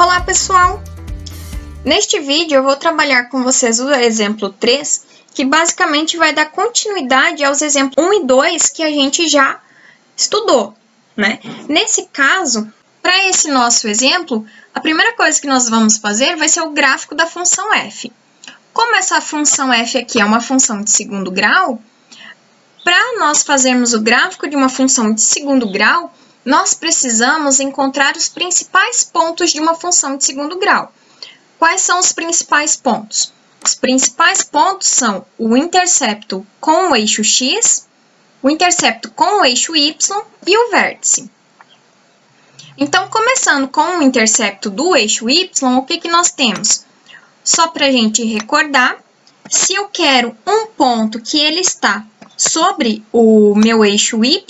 Olá, pessoal! Neste vídeo eu vou trabalhar com vocês o exemplo 3, que basicamente vai dar continuidade aos exemplos 1 e 2 que a gente já estudou, né? Nesse caso, para esse nosso exemplo, a primeira coisa que nós vamos fazer vai ser o gráfico da função f. Como essa função f aqui é uma função de segundo grau, para nós fazermos o gráfico de uma função de segundo grau, nós precisamos encontrar os principais pontos de uma função de segundo grau. Quais são os principais pontos? Os principais pontos são o intercepto com o eixo x, o intercepto com o eixo y e o vértice. Então, começando com o intercepto do eixo y, o que nós temos? Só para a gente recordar, se eu quero um ponto que ele está sobre o meu eixo y,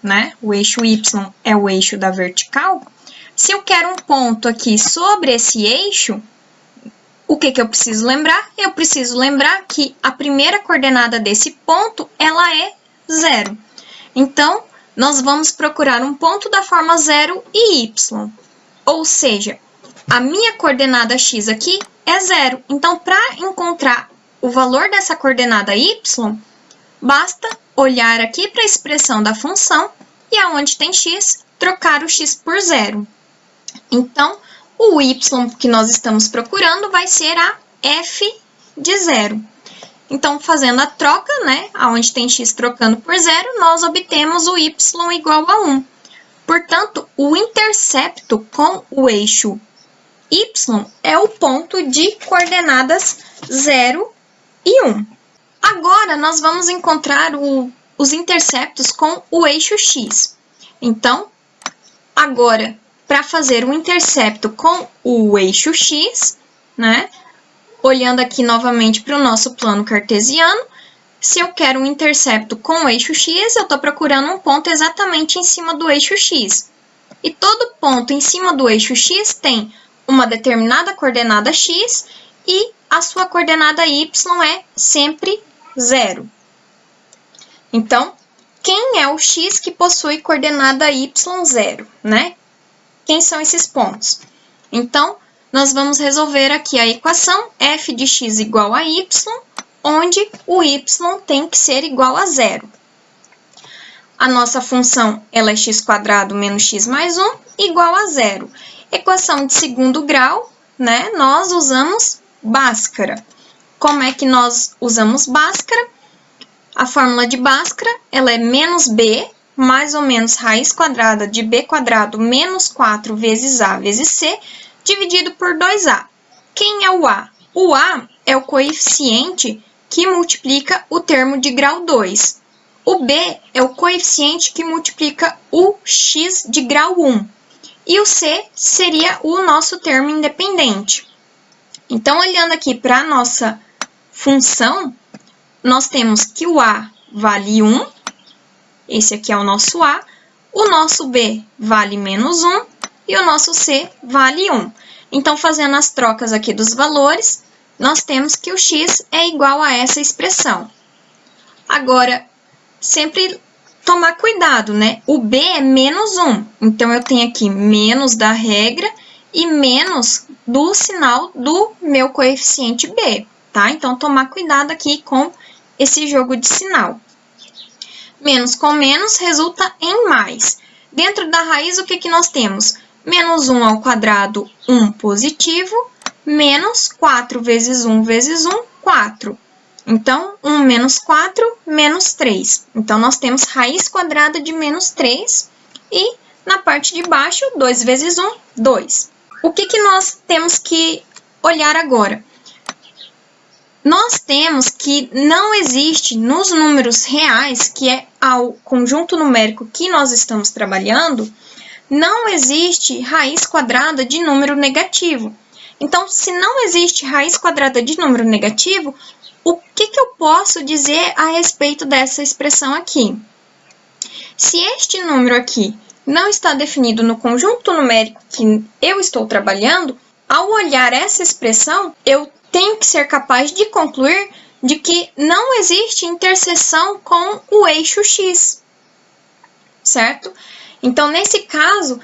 né? O eixo y é o eixo da vertical. Se eu quero um ponto aqui sobre esse eixo, o que eu preciso lembrar? Eu preciso lembrar que a primeira coordenada desse ponto, ela é 0. Então, nós vamos procurar um ponto da forma 0 e y. Ou seja, a minha coordenada x aqui é 0. Então, para encontrar o valor dessa coordenada y, basta olhar aqui para a expressão da função e aonde tem x, trocar o x por 0. Então, o y que nós estamos procurando vai ser a f de 0. Então, fazendo a troca, né, aonde tem x trocando por 0, nós obtemos o y igual a 1. Portanto, o intercepto com o eixo y é o ponto de coordenadas 0 e 1. Agora, nós vamos encontrar os interceptos com o eixo x. Então, agora, para fazer o intercepto com o eixo x, né? Olhando aqui novamente para o nosso plano cartesiano, se eu quero um intercepto com o eixo x, eu estou procurando um ponto exatamente em cima do eixo x. E todo ponto em cima do eixo x tem uma determinada coordenada x e a sua coordenada y é sempre 0. Então, quem é o x que possui coordenada y 0, né? Quem são esses pontos? Então, nós vamos resolver aqui a equação f de x igual a y, onde o y tem que ser igual a 0. A nossa função ela é x² menos x mais 1 igual a 0. Equação de segundo grau, né? Nós usamos Bhaskara. Como é que nós usamos Bhaskara? A fórmula de Bhaskara ela é menos b mais ou menos raiz quadrada de b² menos 4 vezes a vezes c, dividido por 2a. Quem é o a? O a é o coeficiente que multiplica o termo de grau 2. O b é o coeficiente que multiplica o x de grau 1. E o c seria o nosso termo independente. Então, olhando aqui para a nossa função, nós temos que o a vale 1. Esse aqui é o nosso A, o nosso B vale menos 1 e o nosso C vale 1. Então, fazendo as trocas aqui dos valores, nós temos que o x é igual a essa expressão. Agora, sempre tomar cuidado, né? O B é menos 1, então eu tenho aqui menos da regra e menos do sinal do meu coeficiente B, tá? Então, tomar cuidado aqui com esse jogo de sinal. Menos com menos resulta em mais. Dentro da raiz, o que nós temos? Menos 1 ao quadrado, 1 positivo, menos 4 vezes 1 vezes 1, 4. Então, 1 menos 4, menos 3. Então, nós temos raiz quadrada de menos 3 e, na parte de baixo, 2 vezes 1, 2. O que nós temos que olhar agora? Nós temos que não existe nos números reais, que é ao conjunto numérico que nós estamos trabalhando, não existe raiz quadrada de número negativo. Então, se não existe raiz quadrada de número negativo, o que eu posso dizer a respeito dessa expressão aqui? Se este número aqui não está definido no conjunto numérico que eu estou trabalhando, ao olhar essa expressão, eu tenho que ser capaz de concluir de que não existe interseção com o eixo x, certo? Então, nesse caso,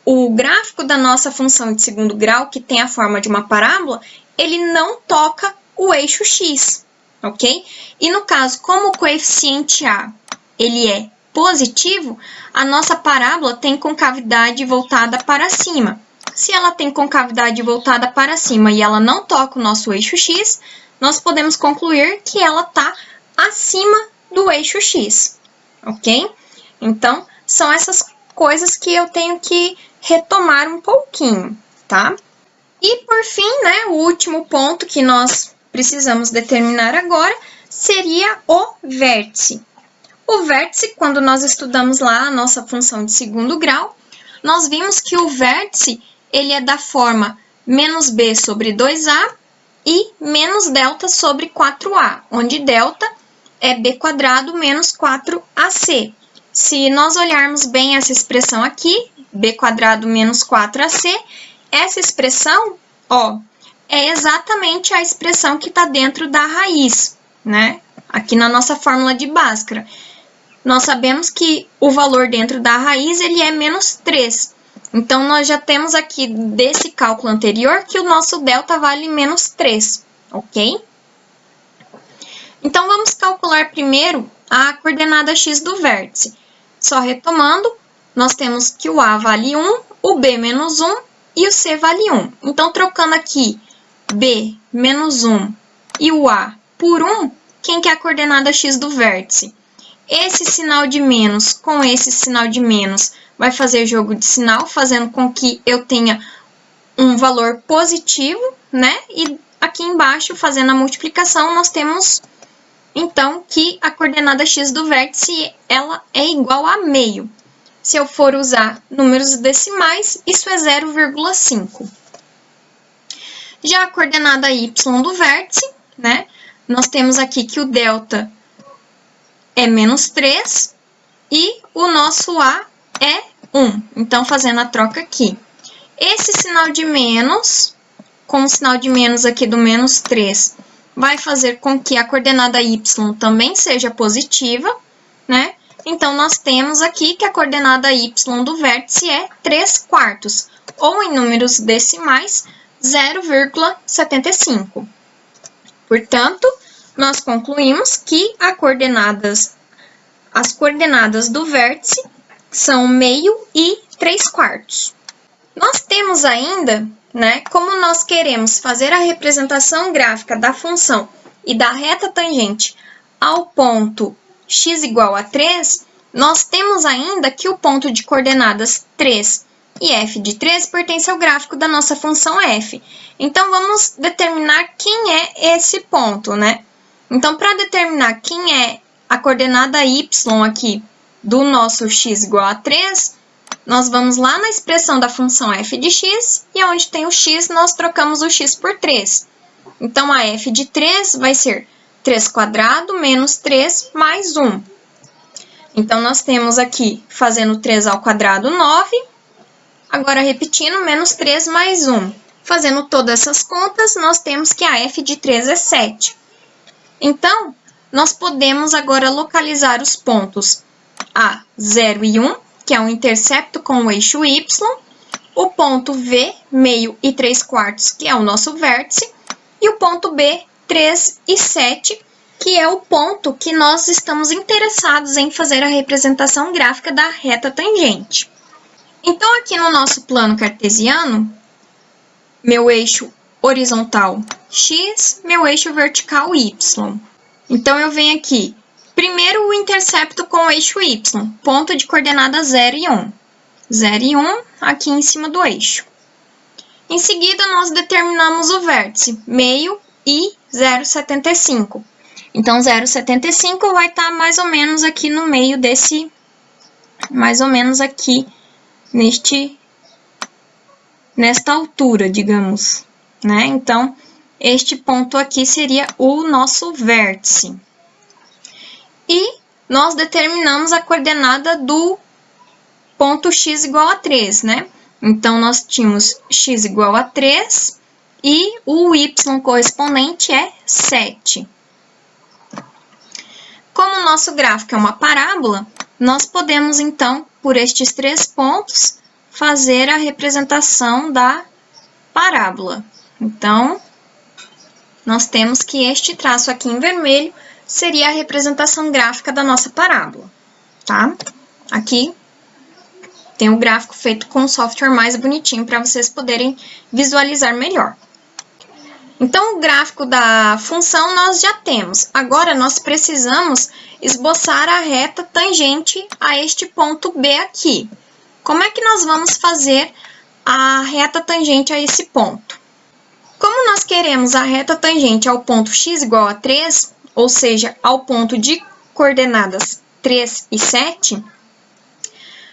o gráfico da nossa função de segundo grau, que tem a forma de uma parábola, ele não toca o eixo x, ok? E no caso, como o coeficiente a ele é positivo, a nossa parábola tem concavidade voltada para cima. Se ela tem concavidade voltada para cima e ela não toca o nosso eixo x, nós podemos concluir que ela está acima do eixo x, ok? Então, são essas coisas que eu tenho que retomar um pouquinho, tá? E, por fim, né, o último ponto que nós precisamos determinar agora seria o vértice. O vértice, quando nós estudamos lá a nossa função de segundo grau, nós vimos que o vértice ele é da forma menos b sobre 2a e menos delta sobre 4a, onde delta é b quadrado menos 4ac. Se nós olharmos bem essa expressão aqui, b quadrado menos 4ac, essa expressão, ó, é exatamente a expressão que está dentro da raiz, né? Aqui na nossa fórmula de Bhaskara. Nós sabemos que o valor dentro da raiz ele é menos 3. Então, nós já temos aqui desse cálculo anterior que o nosso delta vale menos 3, ok? Então, vamos calcular primeiro a coordenada x do vértice. Só retomando, nós temos que o a vale 1, o b menos 1 e o c vale 1. Então, trocando aqui b menos 1 e o a por 1, quem que é a coordenada x do vértice? Esse sinal de menos com esse sinal de menos vai fazer jogo de sinal, fazendo com que eu tenha um valor positivo, né? E aqui embaixo, fazendo a multiplicação, nós temos, então, que a coordenada x do vértice ela é igual a meio. Se eu for usar números decimais, isso é 0,5. Já a coordenada y do vértice, né? Nós temos aqui que o delta é menos 3 e o nosso a é 1. Então, fazendo a troca aqui. Esse sinal de menos, com o sinal de menos aqui do menos 3, vai fazer com que a coordenada y também seja positiva, né? Então, nós temos aqui que a coordenada y do vértice é 3/4, ou em números decimais, 0,75. Portanto, nós concluímos que as coordenadas do vértice são meio e 3/4. Nós temos ainda, né, como nós queremos fazer a representação gráfica da função e da reta tangente ao ponto x igual a 3, nós temos ainda que o ponto de coordenadas 3 e f de 3 pertence ao gráfico da nossa função f. Então, vamos determinar quem é esse ponto, né? Então, para determinar quem é a coordenada y aqui do nosso x igual a 3, nós vamos lá na expressão da função f de x, e onde tem o x, nós trocamos o x por 3. Então, a f de 3 vai ser 3² menos 3 mais 1. Então, nós temos aqui, fazendo 3 ao quadrado, 9. Agora, repetindo, menos 3 mais 1. Fazendo todas essas contas, nós temos que a f de 3 é 7. Então, nós podemos agora localizar os pontos A, 0 e 1, que é um intercepto com o eixo y, o ponto V, meio e 3/4, que é o nosso vértice, e o ponto B, 3 e 7, que é o ponto que nós estamos interessados em fazer a representação gráfica da reta tangente. Então, aqui no nosso plano cartesiano, meu eixo horizontal x, meu eixo vertical y. Então, eu venho aqui, primeiro o intercepto com o eixo y, ponto de coordenada 0 e 1. 0 e 1 aqui em cima do eixo. Em seguida, nós determinamos o vértice, meio e 0,75. Então, 0,75 vai estar mais ou menos aqui no meio desse, mais ou menos aqui nesta altura, digamos, né? Então, este ponto aqui seria o nosso vértice. E nós determinamos a coordenada do ponto x igual a 3, né? Então, nós tínhamos x igual a 3 e o y correspondente é 7. Como o nosso gráfico é uma parábola, nós podemos, então, por estes 3 pontos, fazer a representação da parábola. Então, nós temos que este traço aqui em vermelho seria a representação gráfica da nossa parábola, tá? Aqui tem um gráfico feito com um software mais bonitinho para vocês poderem visualizar melhor. Então, o gráfico da função nós já temos. Agora, nós precisamos esboçar a reta tangente a este ponto B aqui. Como é que nós vamos fazer a reta tangente a esse ponto? Como nós queremos a reta tangente ao ponto x igual a 3, ou seja, ao ponto de coordenadas 3 e 7,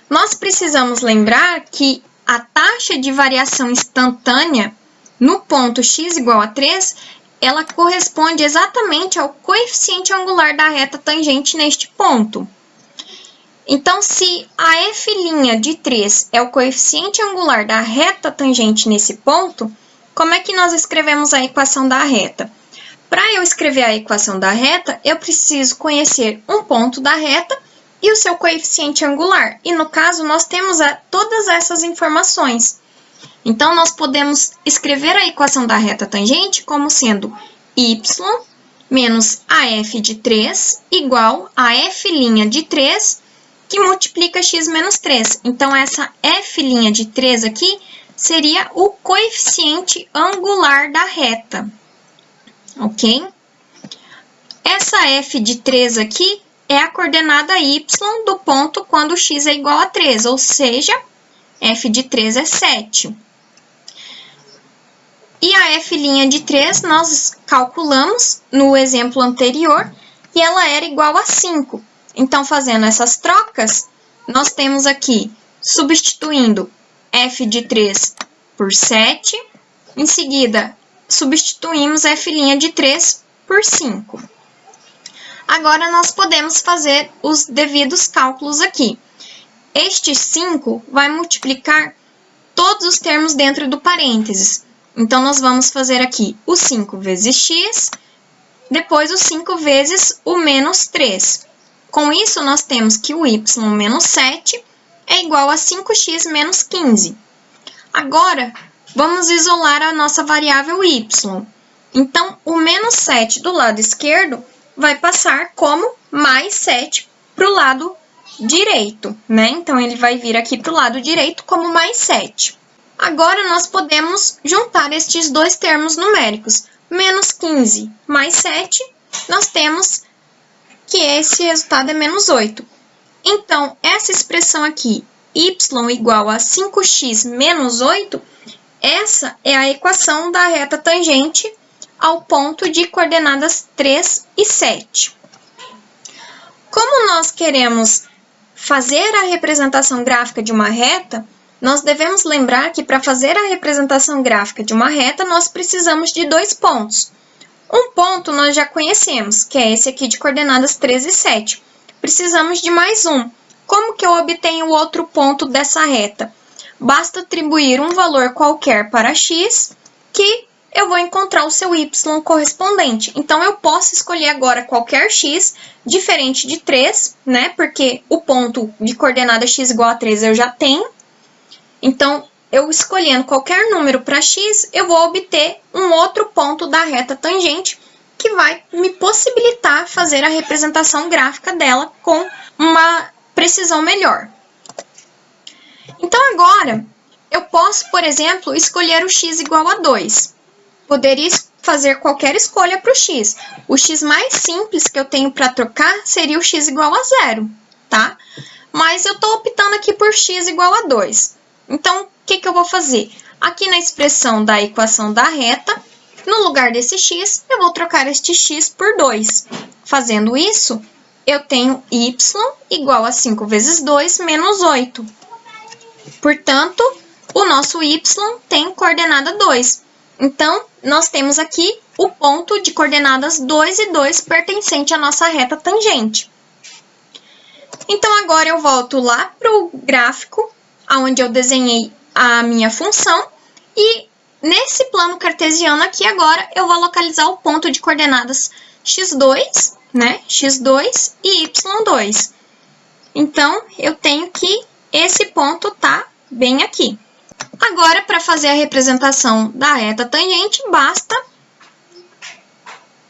nós precisamos lembrar que a taxa de variação instantânea no ponto x igual a 3, ela corresponde exatamente ao coeficiente angular da reta tangente neste ponto. Então, se a f' de 3 é o coeficiente angular da reta tangente nesse ponto, como é que nós escrevemos a equação da reta? Para eu escrever a equação da reta, eu preciso conhecer um ponto da reta e o seu coeficiente angular. E, no caso, nós temos todas essas informações. Então, nós podemos escrever a equação da reta tangente como sendo y menos AF de 3 igual a f' de 3 que multiplica x menos 3. Então, essa f' de 3 aqui seria o coeficiente angular da reta, ok? Essa f de 3 aqui é a coordenada y do ponto quando x é igual a 3, ou seja, f de 3 é 7. E a f' de 3 nós calculamos no exemplo anterior e ela era igual a 5. Então, fazendo essas trocas, nós temos aqui, substituindo f de 3 por 7, em seguida, substituímos f' de 3 por 5. Agora, nós podemos fazer os devidos cálculos aqui. Este 5 vai multiplicar todos os termos dentro do parênteses. Então, nós vamos fazer aqui o 5 vezes x, depois o 5 vezes o menos 3. Com isso, nós temos que o y menos 7 é igual a 5x menos 15. Agora, vamos isolar a nossa variável y. Então, o menos 7 do lado esquerdo vai passar como mais 7 para o lado direito, né? Então, ele vai vir aqui para o lado direito como mais 7. Agora, nós podemos juntar estes dois termos numéricos. Menos 15 mais 7, nós temos que esse resultado é menos 8. Então, essa expressão aqui, y igual a 5x menos 8, essa é a equação da reta tangente ao ponto de coordenadas 3 e 7. Como nós queremos fazer a representação gráfica de uma reta, nós devemos lembrar que para fazer a representação gráfica de uma reta, nós precisamos de dois pontos. Um ponto nós já conhecemos, que é esse aqui de coordenadas 3 e 7. Precisamos de mais um. Como que eu obtenho o outro ponto dessa reta? Basta atribuir um valor qualquer para x, que eu vou encontrar o seu y correspondente. Então, eu posso escolher agora qualquer x, diferente de 3, né? Porque o ponto de coordenada x igual a 3 eu já tenho. Então, eu escolhendo qualquer número para x, eu vou obter um outro ponto da reta tangente que vai me possibilitar fazer a representação gráfica dela com uma precisão melhor. Então, agora, eu posso, por exemplo, escolher o x igual a 2. Poderia fazer qualquer escolha para o x. O x mais simples que eu tenho para trocar seria o x igual a 0, tá? Mas eu estou optando aqui por x igual a 2. Então, o que eu vou fazer? Aqui na expressão da equação da reta, no lugar desse x, eu vou trocar este x por 2. Fazendo isso, eu tenho y igual a 5 vezes 2 menos 8. Portanto, o nosso y tem coordenada 2. Então, nós temos aqui o ponto de coordenadas 2 e 2 pertencente à nossa reta tangente. Então, agora eu volto lá para o gráfico, onde eu desenhei a minha função, e nesse plano cartesiano aqui agora, eu vou localizar o ponto de coordenadas x2, né? x2 e y2. Então, eu tenho que esse ponto tá bem aqui. Agora, para fazer a representação da reta tangente, basta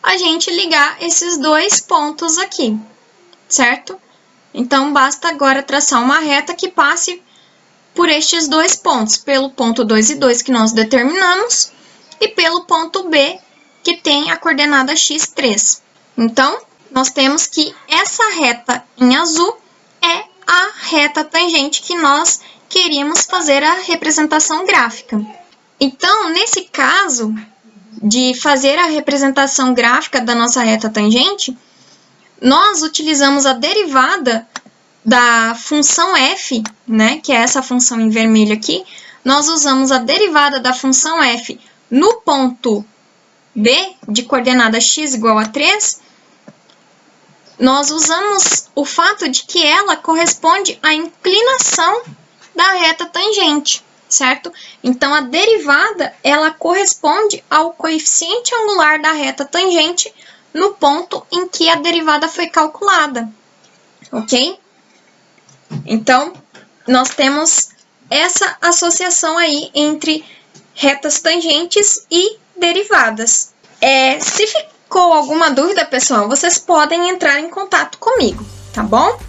a gente ligar esses dois pontos aqui, certo? Então, basta agora traçar uma reta que passe por estes dois pontos, pelo ponto 2 e 2 que nós determinamos e pelo ponto B, que tem a coordenada x3. Então, nós temos que essa reta em azul é a reta tangente que nós queríamos fazer a representação gráfica. Então, nesse caso de fazer a representação gráfica da nossa reta tangente, nós utilizamos a derivada da função f, né, que é essa função em vermelho aqui. Nós usamos a derivada da função f no ponto B, de coordenada x igual a 3, nós usamos o fato de que ela corresponde à inclinação da reta tangente, certo? Então, a derivada, ela corresponde ao coeficiente angular da reta tangente no ponto em que a derivada foi calculada, ok? Então, nós temos essa associação aí entre retas tangentes e derivadas. Se ficou alguma dúvida, pessoal, vocês podem entrar em contato comigo, tá bom?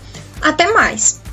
Até mais!